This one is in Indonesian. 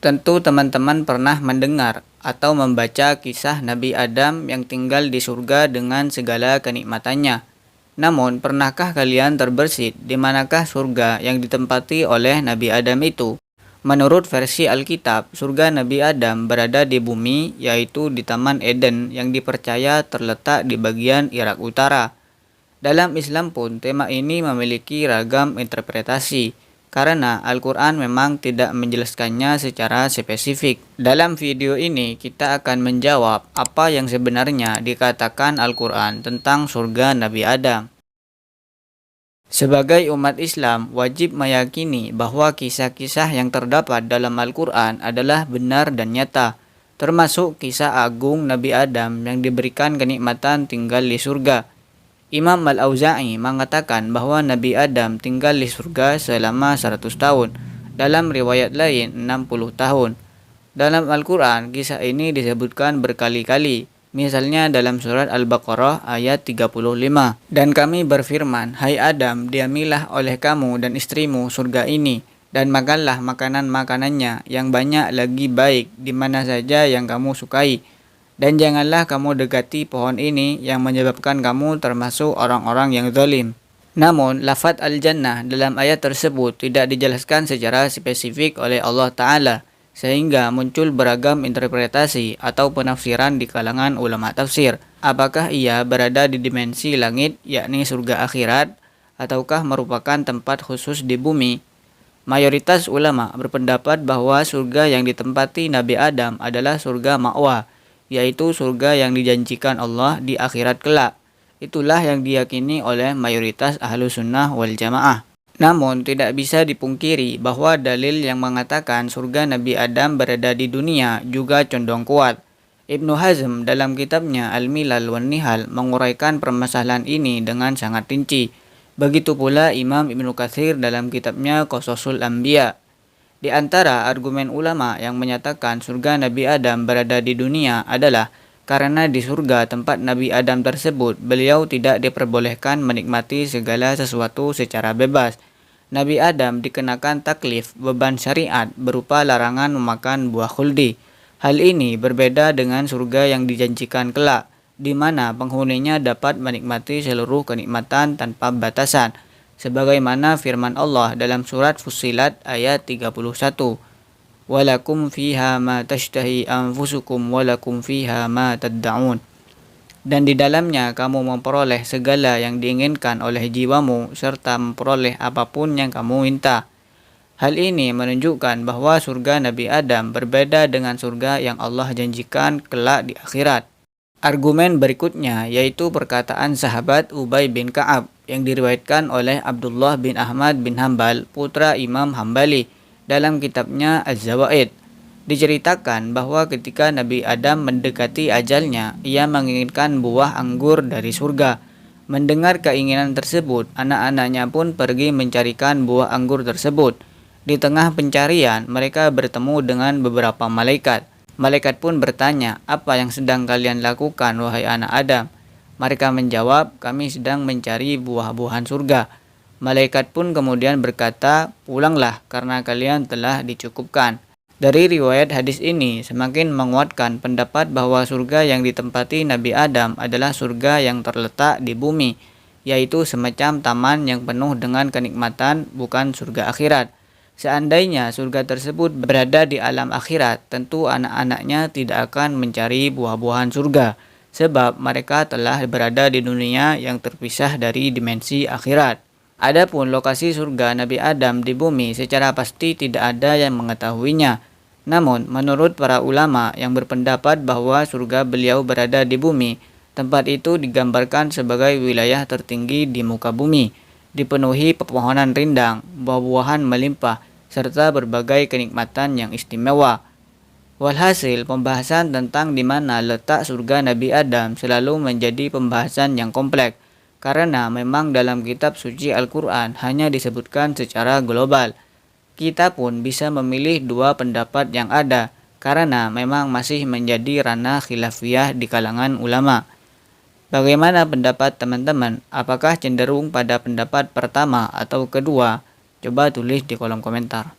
Tentu teman-teman pernah mendengar atau membaca kisah Nabi Adam yang tinggal di surga dengan segala kenikmatannya. Namun, pernahkah kalian terbersit di manakah surga yang ditempati oleh Nabi Adam itu? Menurut versi Alkitab, surga Nabi Adam berada di bumi, yaitu di Taman Eden yang dipercaya terletak di bagian Irak Utara. Dalam Islam pun, tema ini memiliki ragam interpretasi, karena Al-Quran memang tidak menjelaskannya secara spesifik. Dalam video ini, kita akan menjawab apa yang sebenarnya dikatakan Al-Quran tentang surga Nabi Adam. Sebagai umat Islam, wajib meyakini bahwa kisah-kisah yang terdapat dalam Al-Quran adalah benar dan nyata, termasuk kisah agung Nabi Adam yang diberikan kenikmatan tinggal di surga. Imam Al-Auza'i mengatakan bahwa Nabi Adam tinggal di surga selama 100 tahun, dalam riwayat lain 60 tahun. Dalam Al-Quran, kisah ini disebutkan berkali-kali, misalnya dalam surat Al-Baqarah ayat 35. Dan kami berfirman, hai Adam, diamilah oleh kamu dan istrimu surga ini, dan makanlah makanan-makanannya yang banyak lagi baik di mana saja yang kamu sukai. Dan janganlah kamu dekati pohon ini yang menyebabkan kamu termasuk orang-orang yang zalim. Namun, lafaz al-jannah dalam ayat tersebut tidak dijelaskan secara spesifik oleh Allah Ta'ala, sehingga muncul beragam interpretasi atau penafsiran di kalangan ulama tafsir. Apakah ia berada di dimensi langit, yakni surga akhirat, ataukah merupakan tempat khusus di bumi? Mayoritas ulama berpendapat bahwa surga yang ditempati Nabi Adam adalah surga ma'wa, yaitu surga yang dijanjikan Allah di akhirat kelak. Itulah yang diyakini oleh mayoritas ahlu sunnah wal jamaah. Namun tidak bisa dipungkiri bahwa dalil yang mengatakan surga Nabi Adam berada di dunia juga condong kuat. Ibnu Hazm dalam kitabnya Al-Milal wan Nihal menguraikan permasalahan ini dengan sangat rinci. Begitu pula Imam Ibnu Katsir dalam kitabnya Qasasul Anbiya. Di antara argumen ulama yang menyatakan surga Nabi Adam berada di dunia adalah karena di surga tempat Nabi Adam tersebut, beliau tidak diperbolehkan menikmati segala sesuatu secara bebas. Nabi Adam dikenakan taklif beban syariat berupa larangan memakan buah khuldi. Hal ini berbeda dengan surga yang dijanjikan kelak, di mana penghuninya dapat menikmati seluruh kenikmatan tanpa batasan. Sebagaimana firman Allah dalam surat Fussilat ayat 31. Walakum fiha ma tashtahi anfusukum walakum fiha ma tadda'un. Dan di dalamnya kamu memperoleh segala yang diinginkan oleh jiwamu serta memperoleh apapun yang kamu minta. Hal ini menunjukkan bahwa surga Nabi Adam berbeda dengan surga yang Allah janjikan kelak di akhirat. Argumen berikutnya yaitu perkataan sahabat Ubay bin Ka'ab yang diriwayatkan oleh Abdullah bin Ahmad bin Hambal, putra Imam Hambali, dalam kitabnya Az-Zawaid. Diceritakan bahwa ketika Nabi Adam mendekati ajalnya, ia menginginkan buah anggur dari surga. Mendengar keinginan tersebut, anak-anaknya pun pergi mencarikan buah anggur tersebut. Di tengah pencarian, mereka bertemu dengan beberapa malaikat. Malaikat pun bertanya, apa yang sedang kalian lakukan, wahai anak Adam? Mereka menjawab, kami sedang mencari buah-buahan surga. Malaikat pun kemudian berkata, pulanglah karena kalian telah dicukupkan. Dari riwayat hadis ini semakin menguatkan pendapat bahwa surga yang ditempati Nabi Adam adalah surga yang terletak di bumi, yaitu semacam taman yang penuh dengan kenikmatan, bukan surga akhirat. Seandainya surga tersebut berada di alam akhirat, tentu anak-anaknya tidak akan mencari buah-buahan surga, sebab mereka telah berada di dunia yang terpisah dari dimensi akhirat. Adapun lokasi surga Nabi Adam di bumi secara pasti tidak ada yang mengetahuinya. Namun, menurut para ulama yang berpendapat bahwa surga beliau berada di bumi, tempat itu digambarkan sebagai wilayah tertinggi di muka bumi, dipenuhi pepohonan rindang, buah-buahan melimpah, serta berbagai kenikmatan yang istimewa. Walhasil, pembahasan tentang di mana letak surga Nabi Adam selalu menjadi pembahasan yang kompleks, karena memang dalam kitab suci Al-Quran hanya disebutkan secara global. Kita pun bisa memilih dua pendapat yang ada, karena memang masih menjadi ranah khilafiyah di kalangan ulama. Bagaimana pendapat teman-teman? Apakah cenderung pada pendapat pertama atau kedua? Coba tulis di kolom komentar.